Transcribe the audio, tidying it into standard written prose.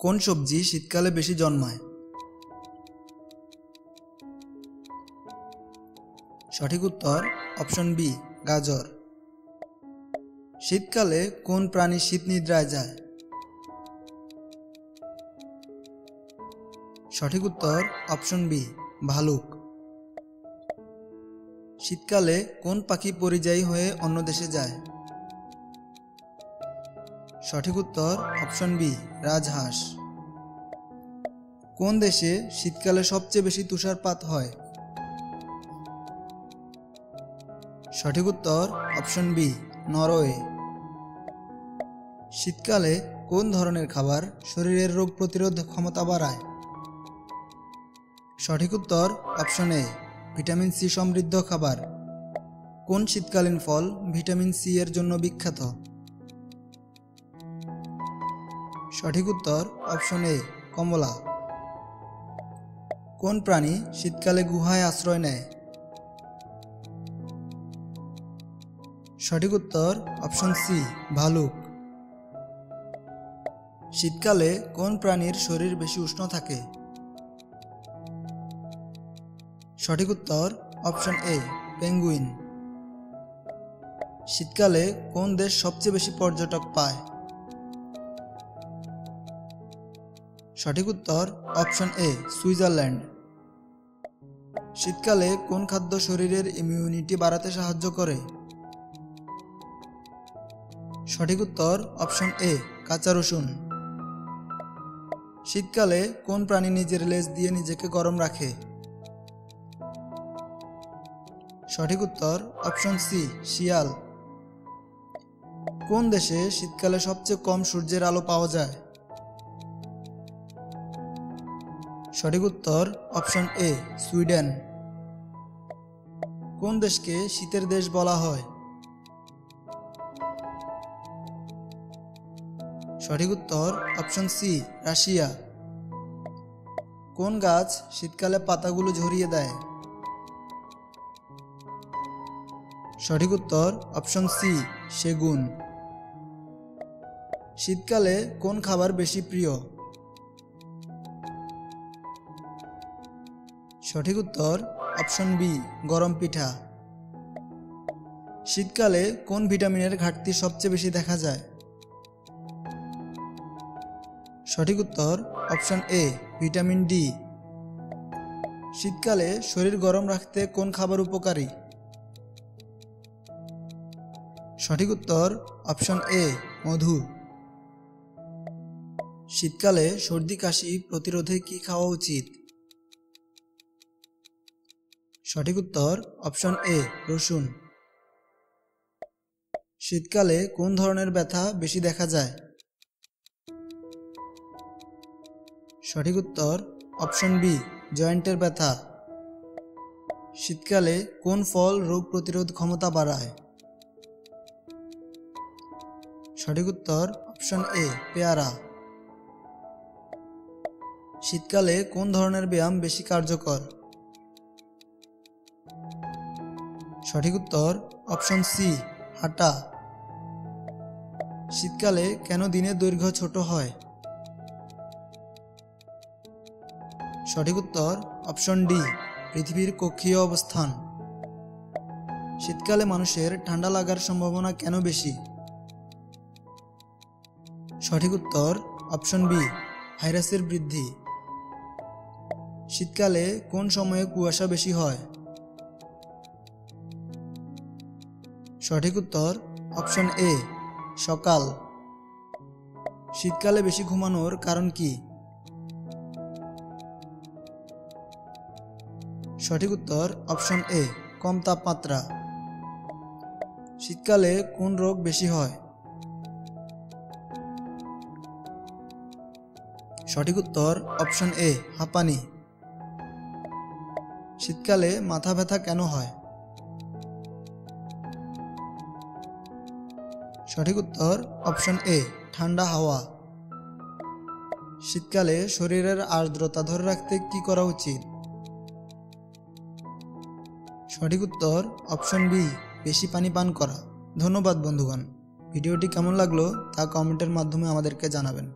কোন সবজি শীতকালে বেশি জন্মায়? সঠিক উত্তর অপশন বি, গাজর। শীতকালে কোন প্রাণী শীত নিদ্রায় যায়? সঠিক উত্তর অপশন বি, ভালুক। শীতকালে কোন পাখি পরিযায়ী হয়ে অন্য দেশে যায়? সঠিক উত্তর অপশন বি, রাজহাঁস। কোন দেশে শীতকালে সবচেয়ে বেশি তুষারপাত হয়? সঠিক উত্তর অপশন বি, নরওয়ে। শীতকালে কোন ধরনের খাবার শরীরের রোগ প্রতিরোধ ক্ষমতা বাড়ায়? সঠিক উত্তর অপশন এ, ভিটামিন সি সমৃদ্ধ খাবার। কোন শীতকালীন ফল ভিটামিন সি এর জন্য বিখ্যাত? সঠিক উত্তর অপশন এ, কমলা। কোন প্রাণী শীতকালে গুহায় আশ্রয় নেয়? সঠিক উত্তর অপশন সি, ভালুক। শীতকালে কোন প্রাণীর শরীর বেশি উষ্ণ থাকে? সঠিক উত্তর অপশন এ, পেঙ্গুইন। শীতকালে কোন দেশ সবচেয়ে বেশি পর্যটক পায়? সঠিক উত্তর অপশন এ, সুইজারল্যান্ড। শীতকালে কোন খাদ্য শরীরের ইমিউনিটি বাড়াতে সাহায্য করে? সঠিক উত্তর অপশন এ, কাঁচা রসুন। শীতকালে কোন প্রাণী নিজের লেজ দিয়ে নিজেকে গরম রাখে? সঠিক উত্তর অপশন সি, শিয়াল। কোন দেশে শীতকালে সবচেয়ে কম সূর্যের আলো পাওয়া যায়? সঠিক উত্তর অপশন এ, সুইডেন। কোন দেশকে শীতের দেশ বলা হয়? সঠিক উত্তর অপশন সি, রাশিয়া। কোন গাছ শীতকালে পাতাগুলো ঝরিয়ে দেয়? সঠিক উত্তর অপশন সি, সেগুন। শীতকালে কোন খাবার বেশি প্রিয়? সঠিক উত্তর অপশন বি, গরম পিঠা। শীতকালে কোন ভিটামিনের ঘাটতি সবচেয়ে বেশি দেখা যায়? সঠিক উত্তর অপশন এ, ভিটামিন ডি। শীতকালে শরীর গরম রাখতে কোন খাবার উপকারী? সঠিক উত্তর অপশন এ, মধু। শীতকালে সর্দি কাশি প্রতিরোধে কি খাওয়া উচিত? সঠিক উত্তর অপশন এ, রসুন। শীতকালে কোন ধরনের ব্যথা বেশি দেখা যায়? সঠিক উত্তর অপশন বি, জয়েন্টের ব্যথা। শীতকালে কোন ফল রোগ প্রতিরোধ ক্ষমতা বাড়ায়? সঠিক উত্তর অপশন এ, পেয়ারা। শীতকালে কোন ধরনের ব্যায়াম বেশি কার্যকর? সঠিক উত্তর অপশন সি, হাঁটা। শীতকালে কেন দিনের দৈর্ঘ্য ছোট হয়? সঠিক উত্তর অপশন ডি, পৃথিবীর কক্ষীয় অবস্থান। শীতকালে মানুষের ঠান্ডা লাগার সম্ভাবনা কেন বেশি? সঠিক উত্তর অপশন বি, ভাইরাসের বৃদ্ধি। শীতকালে কোন সময়ে কুয়াশা বেশি হয়? সঠিক উত্তর অপশন এ, সকাল। শীতকালে বেশি ঘুমানোর কারণ কি? সঠিক উত্তর অপশন এ, কম তাপমাত্রা। শীতকালে কোন রোগ বেশি হয়? সঠিক উত্তর অপশন এ, হাঁপানি। শীতকালে মাথা ব্যথা কেন হয়? সঠিক উত্তর অপশন এ, ঠান্ডা হাওয়া। শীতকালে শরীরের আর্দ্রতা ধরে রাখতে কি করা উচিত? সঠিক উত্তর অপশন বি, বেশি পানি পান করা। ধন্যবাদ বন্ধুগণ। ভিডিওটি কেমন লাগলো তা কমেন্টের মাধ্যমে আমাদেরকে জানাবেন।